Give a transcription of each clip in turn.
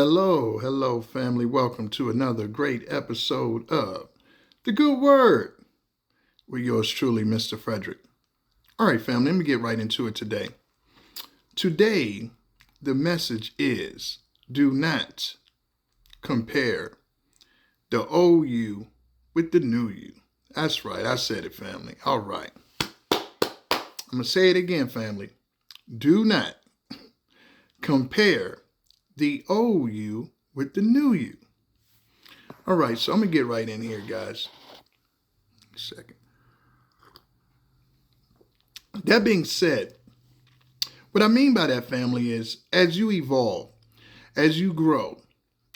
Hello, family. Welcome to another great episode of The Good Word with yours truly, Mr. Frederick. All right, family, let me get right into it today. Today, the message is do not compare the old you with the new you. That's right, I said it, family. All right. I'm going to say it again, family. Do not compare the old you with the new you. All right, so I'm going to get right in here, guys. A second. That being said, what I mean by that, family, is as you evolve, as you grow,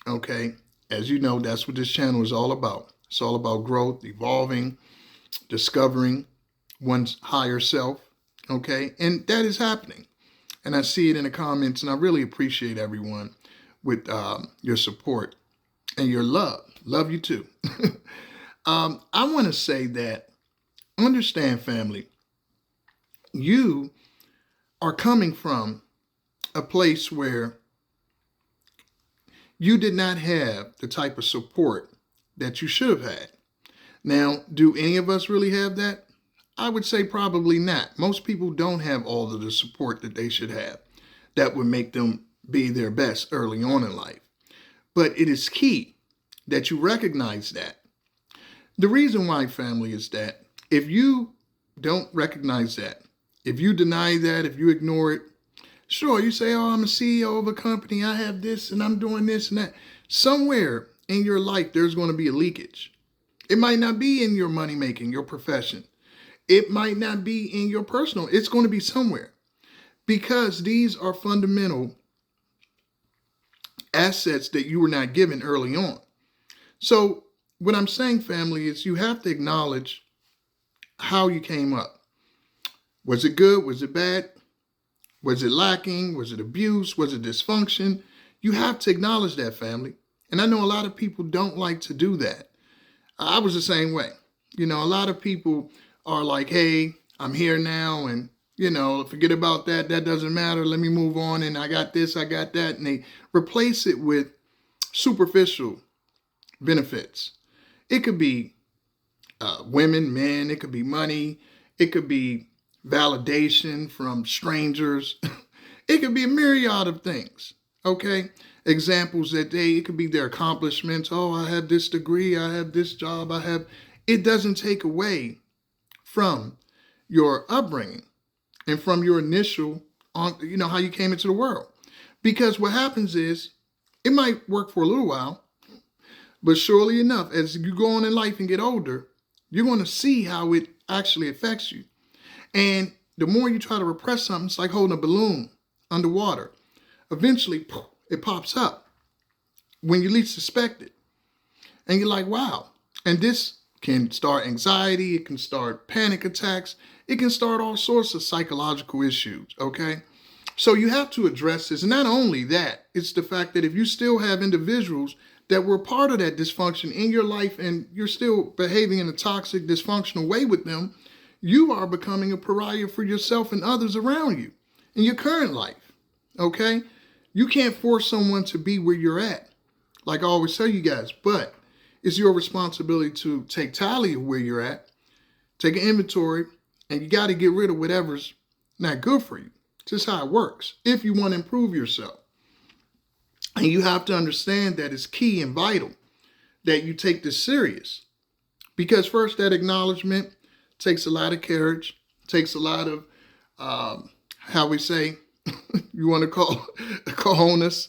okay, as you know, that's what this channel is all about. It's all about growth, evolving, discovering one's higher self, okay, and that is happening. And I see it in the comments, and I really appreciate everyone with your support and your love. Love you too. I want to say that, understand, family, you are coming from a place where you did not have the type of support that you should have had. Now, do any of us really have that? I would say probably not. Most people don't have all of the support that they should have that would make them be their best early on in life. But it is key that you recognize that. The reason why, family, is that if you don't recognize that, if you deny that, if you ignore it, sure, you say, oh, I'm a CEO of a company, I have this and I'm doing this and that. Somewhere in your life, there's going to be a leakage. It might not be in your money making, your profession. It might not be in your personal. It's going to be somewhere, because these are fundamental assets that you were not given early on. So what I'm saying, family, is you have to acknowledge how you came up. Was it good? Was it bad? Was it lacking? Was it abuse? Was it dysfunction? You have to acknowledge that, family. And I know a lot of people don't like to do that. I was the same way. You know, a lot of people are like, hey, I'm here now, and, you know, forget about that. That doesn't matter. Let me move on. And I got this, I got that. And they replace it with superficial benefits. It could be women, men. It could be money. It could be validation from strangers. It could be a myriad of things. Okay. Examples that it could be their accomplishments. Oh, I have this degree. I have this job. It doesn't take away from your upbringing and from your initial, how you came into the world. Because what happens is, it might work for a little while, but surely enough, as you go on in life and get older, you're going to see how it actually affects you. And the more you try to repress something, it's like holding a balloon underwater. Eventually, it pops up when you least suspect it. And you're like, wow. And this can start anxiety. It can start panic attacks. It can start all sorts of psychological issues, okay? So you have to address this. And not only that, it's the fact that if you still have individuals that were part of that dysfunction in your life and you're still behaving in a toxic, dysfunctional way with them, you are becoming a pariah for yourself and others around you in your current life, okay? You can't force someone to be where you're at, like I always tell you guys, but it's your responsibility to take tally of where you're at, take an inventory, and you got to get rid of whatever's not good for you. It's just how it works if you want to improve yourself. And you have to understand that it's key and vital that you take this serious. Because first, that acknowledgement takes a lot of courage, takes a lot of, how we say, you want to call cojones.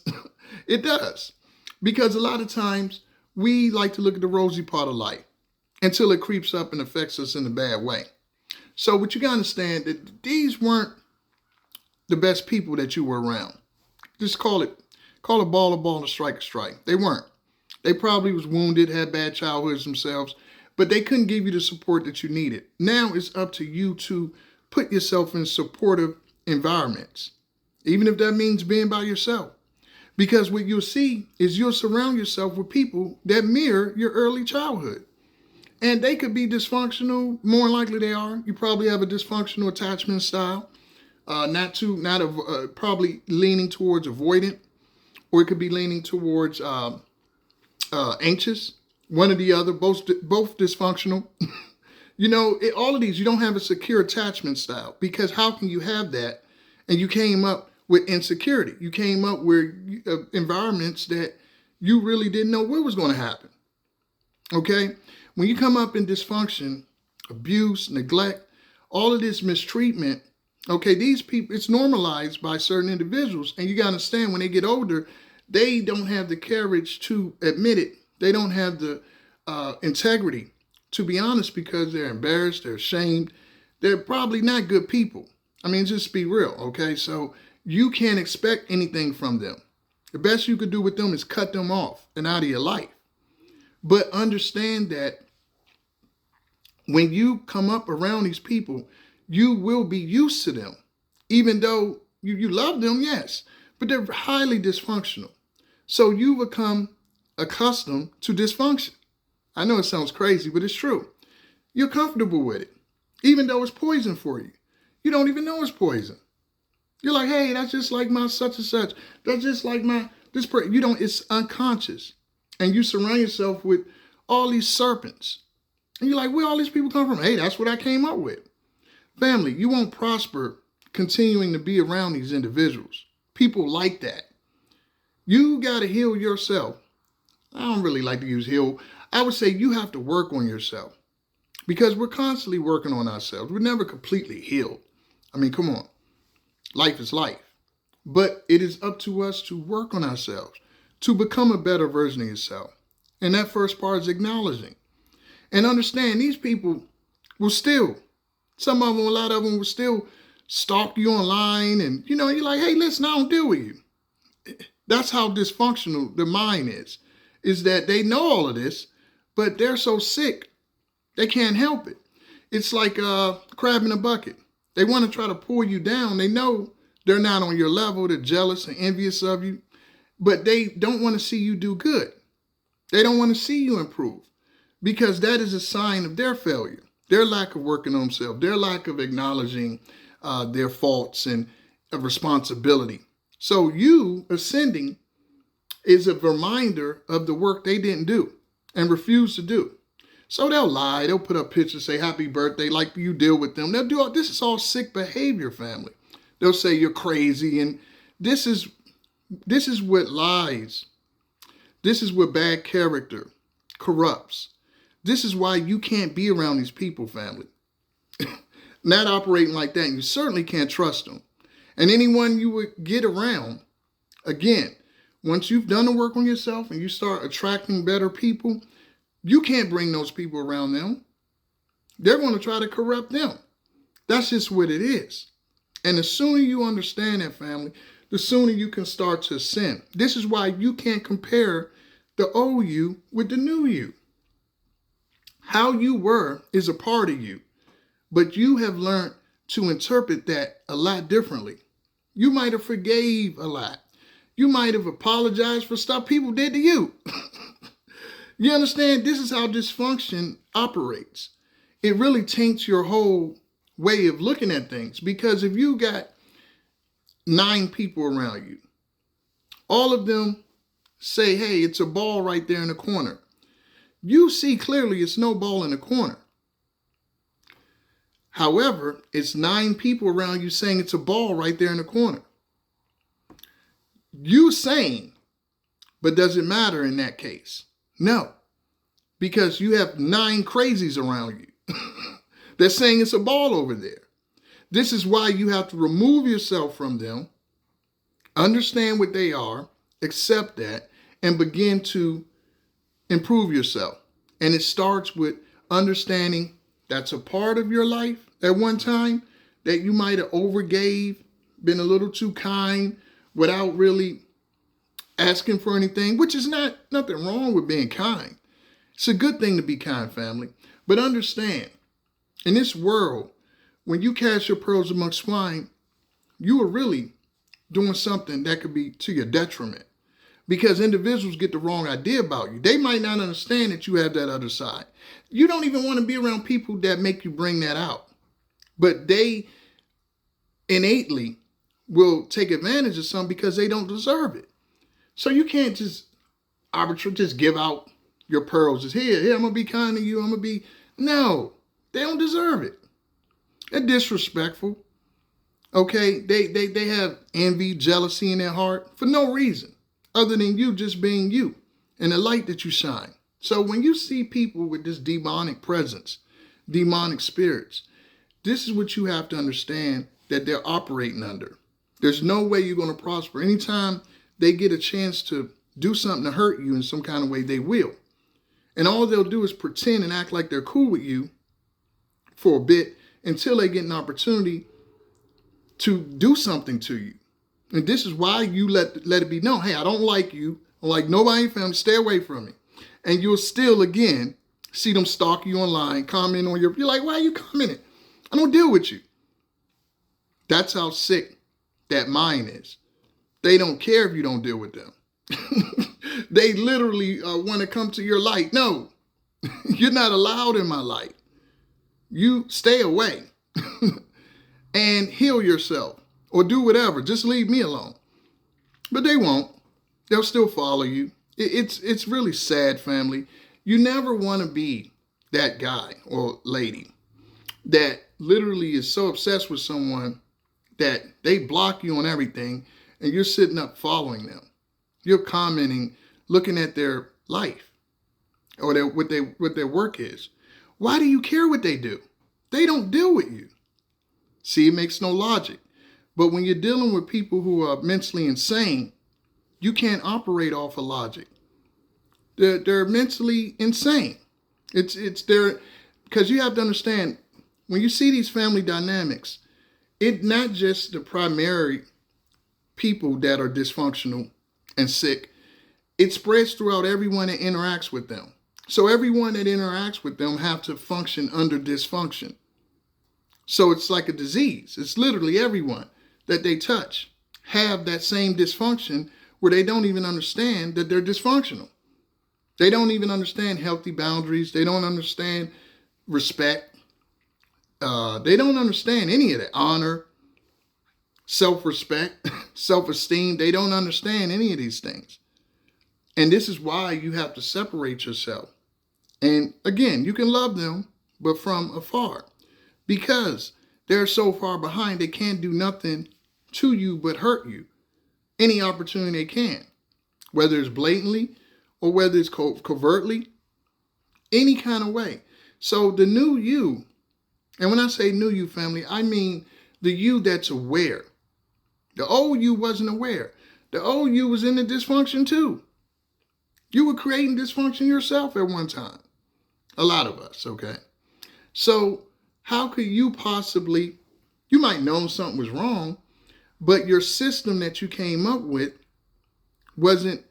It does. Because a lot of times we like to look at the rosy part of life until it creeps up and affects us in a bad way. So what you got to understand that these weren't the best people that you were around. Just call a ball a ball and strike a strike. They weren't. They probably was wounded, had bad childhoods themselves, but they couldn't give you the support that you needed. Now it's up to you to put yourself in supportive environments, even if that means being by yourself. Because what you'll see is you'll surround yourself with people that mirror your early childhood. And they could be dysfunctional. More likely they are. You probably have a dysfunctional attachment style, probably leaning towards avoidant, or it could be leaning towards anxious, one or the other, both dysfunctional. All of these, you don't have a secure attachment style, because how can you have that? And you came up with insecurity. You came up with environments that you really didn't know what was going to happen. Okay? When you come up in dysfunction, abuse, neglect, all of this mistreatment, okay, these people, it's normalized by certain individuals. And you got to understand, when they get older, they don't have the courage to admit it. They don't have the integrity, to be honest, because they're embarrassed, they're ashamed. They're probably not good people. I mean, just be real, okay? So you can't expect anything from them. The best you could do with them is cut them off and out of your life. But understand that when you come up around these people, you will be used to them. Even though you love them, yes, but they're highly dysfunctional. So you become accustomed to dysfunction. I know it sounds crazy, but it's true. You're comfortable with it, even though it's poison for you. You don't even know it's poison. You're like, hey, that's just like my such and such. That's just like it's unconscious. And you surround yourself with all these serpents. And you're like, where all these people come from? Hey, that's what I came up with. Family, you won't prosper continuing to be around these individuals. People like that. You got to heal yourself. I don't really like to use heal. I would say you have to work on yourself, because we're constantly working on ourselves. We're never completely healed. I mean, come on. Life is life. But it is up to us to work on ourselves, to become a better version of yourself. And that first part is acknowledging. And understand, these people will still, some of them, a lot of them will still stalk you online. And, you're like, hey, listen, I don't deal with you. That's how dysfunctional the mind is that they know all of this, but they're so sick, they can't help it. It's like a crab in a bucket. They want to try to pull you down. They know they're not on your level. They're jealous and envious of you, but they don't want to see you do good. They don't want to see you improve, because that is a sign of their failure, their lack of working on themselves, their lack of acknowledging their faults and responsibility. So you ascending is a reminder of the work they didn't do and refuse to do. So they'll lie, they'll put up pictures, say happy birthday, like you deal with them. They'll do all this. Is all sick behavior, family. They'll say you're crazy, and this is what lies. This is what bad character corrupts. This is why you can't be around these people, family. Not operating like that, and you certainly can't trust them. And anyone you would get around, again, once you've done the work on yourself and you start attracting better people, you can't bring those people around them. They're going to try to corrupt them. That's just what it is. And the sooner you understand that, family, the sooner you can start to ascend. This is why you can't compare the old you with the new you. How you were is a part of you, but you have learned to interpret that a lot differently. You might have forgave a lot. You might have apologized for stuff people did to you. You understand? This is how dysfunction operates. It really taints your whole way of looking at things, because if you got 9 people around you, all of them say, hey, it's a ball right there in the corner. You see clearly it's no ball in the corner. However, it's 9 people around you saying it's a ball right there in the corner. You sane, but does it matter in that case? No, because you have 9 crazies around you. They're saying it's a ball over there. This is why you have to remove yourself from them, understand what they are, accept that, and begin to improve yourself. And it starts with understanding that's a part of your life at one time, that you might have overgave, been a little too kind without really asking for anything, which is nothing wrong with being kind. It's a good thing to be kind, family. But understand, in this world, when you cast your pearls amongst swine, you are really doing something that could be to your detriment, because individuals get the wrong idea about you. They might not understand that you have that other side. You don't even want to be around people that make you bring that out, but they innately will take advantage of something because they don't deserve it. So you can't just just give out your pearls. Just here, I'm going to be kind to you. I'm going to be, no, they don't deserve it. They're disrespectful. Okay, they have envy, jealousy in their heart for no reason other than you just being you and the light that you shine. So when you see people with this demonic presence, demonic spirits, this is what you have to understand that they're operating under. There's no way you're going to prosper. Anytime they get a chance to do something to hurt you in some kind of way, they will. And all they'll do is pretend and act like they're cool with you for a bit until they get an opportunity to do something to you. And this is why you let it be known, hey, I don't like you. I don't like nobody in your family. Stay away from me. And you'll still, again, see them stalk you online, comment on you're like, why are you commenting? I don't deal with you. That's how sick that mind is. They don't care if you don't deal with them. They literally want to come to your light. No, you're not allowed in my light. You stay away and heal yourself or do whatever. Just leave me alone. But they won't. They'll still follow you. It's really sad, family. You never want to be that guy or lady that literally is so obsessed with someone that they block you on everything and you're sitting up following them. You're commenting, looking at their life or what their work is. Why do you care what they do? They don't deal with you. See, it makes no logic. But when you're dealing with people who are mentally insane, you can't operate off of logic. They're mentally insane. It's their, because you have to understand, when you see these family dynamics, it's not just the primary people that are dysfunctional and sick. It spreads throughout everyone that interacts with them. So everyone that interacts with them have to function under dysfunction. So it's like a disease. It's literally everyone that they touch have that same dysfunction where they don't even understand that they're dysfunctional. They don't even understand healthy boundaries. They don't understand respect. They don't understand any of that. Honor, self-respect, self-esteem. They don't understand any of these things. And this is why you have to separate yourself. And again, you can love them, but from afar. Because they're so far behind, they can't do nothing to you but hurt you. Any opportunity they can. Whether it's blatantly or whether it's covertly. Any kind of way. So the new you, and when I say new you, family, I mean the you that's aware. The old you wasn't aware. The old you was in the dysfunction too. You were creating dysfunction yourself at one time. A lot of us, okay? So how could you possibly, you might know something was wrong, but your system that you came up with wasn't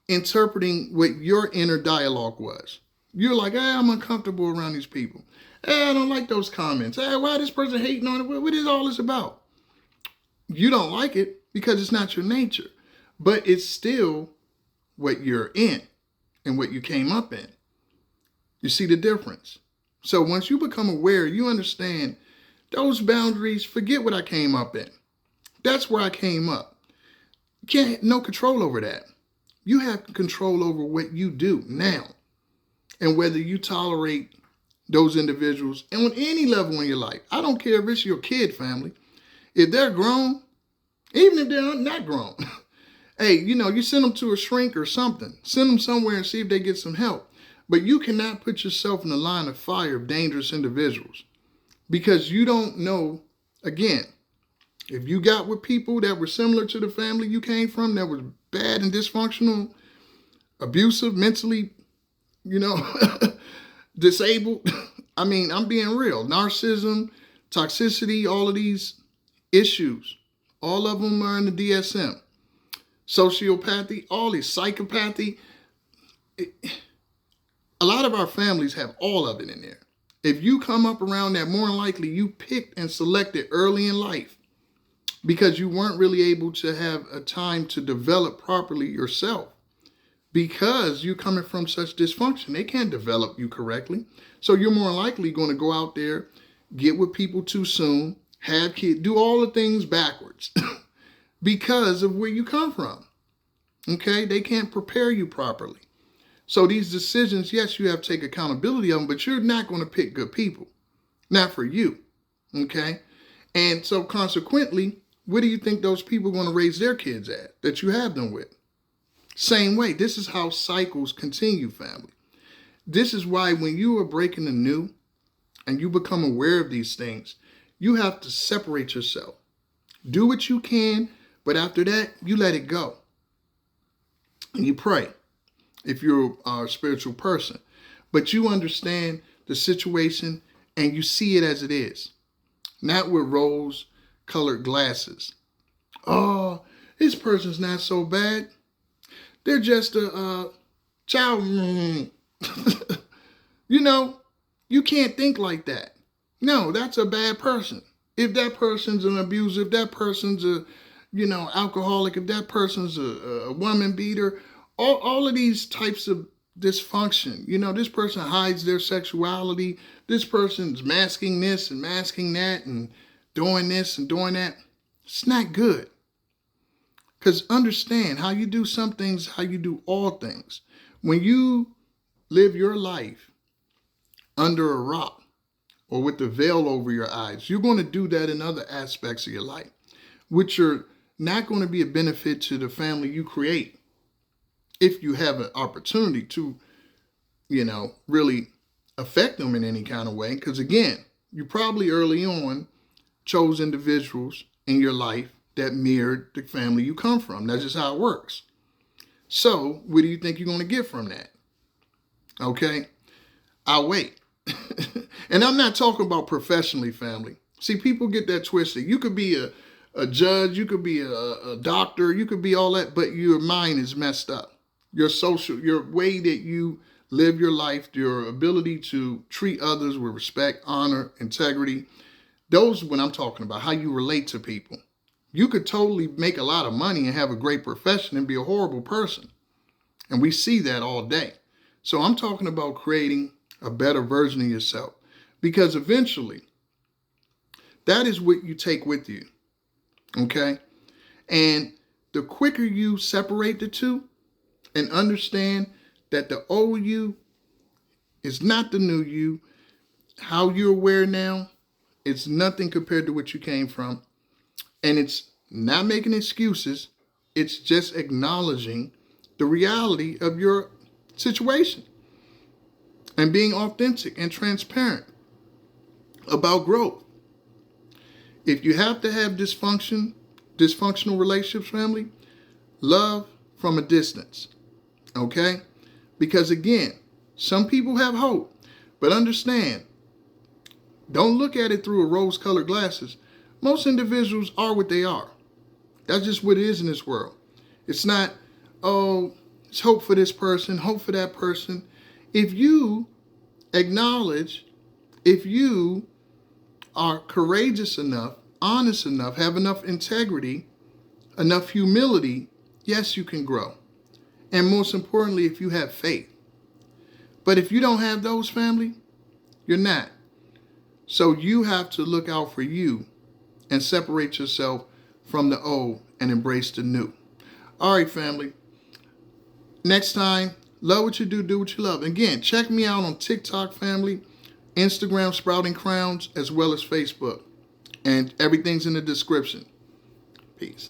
interpreting what your inner dialogue was. You're like, hey, I'm uncomfortable around these people. Hey, I don't like those comments. Hey, why this person hating on it? What is all this about? You don't like it because it's not your nature, but it's still what you're in and what you came up in. You see the difference? So once you become aware, you understand those boundaries, forget what I came up in. That's where I came up. You can't have no control over that. You have control over what you do now and whether you tolerate those individuals and on any level in your life. I don't care if it's your kid, family. If they're grown, even if they're not grown, hey, you send them to a shrink or something. Send them somewhere and see if they get some help. But you cannot put yourself in the line of fire of dangerous individuals because you don't know, again, if you got with people that were similar to the family you came from that was bad and dysfunctional, abusive, mentally, disabled. I mean, I'm being real. Narcissism, toxicity, all of these issues, all of them are in the DSM. Sociopathy, all these psychopathy. A lot of our families have all of it in there. If you come up around that, more than likely you picked and selected early in life because you weren't really able to have a time to develop properly yourself because you're coming from such dysfunction. They can't develop you correctly. So you're more likely going to go out there, get with people too soon, have kids, do all the things backwards because of where you come from. Okay? They can't prepare you properly. So these decisions, yes, you have to take accountability of them, but you're not going to pick good people. Not for you. Okay? And so consequently, where do you think those people are going to raise their kids at that you have them with? Same way. This is how cycles continue, family. This is why when you are breaking the new and you become aware of these things, you have to separate yourself. Do what you can, but after that, you let it go. And you pray if you're a spiritual person. But you understand the situation and you see it as it is. Not with rose-colored glasses. Oh, this person's not so bad. They're just a child. You know, you can't think like that. No, that's a bad person. If that person's an abuser, if that person's a, alcoholic, if that person's a woman beater, all of these types of dysfunction. This person hides their sexuality. This person's masking this and masking that and doing this and doing that. It's not good. Because understand, how you do some things, how you do all things. When you live your life under a rock or with the veil over your eyes, you're going to do that in other aspects of your life, which are not going to be a benefit to the family you create. If you have an opportunity to, really affect them in any kind of way. Because again, you probably early on chose individuals in your life that mirrored the family you come from. That's just how it works. So what do you think you're going to get from that? Okay, I'll wait. And I'm not talking about professionally, family. See, people get that twisted. You could be a judge, you could be a doctor, you could be all that, but your mind is messed up. Your way that you live your life, your ability to treat others with respect, honor, integrity, those are what I'm talking about, how you relate to people. You could totally make a lot of money and have a great profession and be a horrible person. And we see that all day. So I'm talking about creating a better version of yourself, because eventually that is what you take with you. Okay? And the quicker you separate the two and understand that the old you is not the new you, how you're aware now, it's nothing compared to what you came from. And it's not making excuses. It's just acknowledging the reality of your situation and being authentic and transparent about growth. If you have to have dysfunctional relationships, family, love from a distance. Okay? Because again, some people have hope, but understand, don't look at it through a rose-colored glasses. Most individuals are what they are. That's just what it is in this world. It's not, oh, it's hope for this person, hope for that person. If you acknowledge, if you are courageous enough, honest enough, have enough integrity, enough humility, yes, you can grow. And most importantly, if you have faith. But if you don't have those, family, you're not. So you have to look out for you and separate yourself from the old and embrace the new. All right, family. Next time, love what you do what you love. Again, check me out on TikTok, family, Instagram, Sprouting Crowns, as well as Facebook. And everything's in the description. Peace.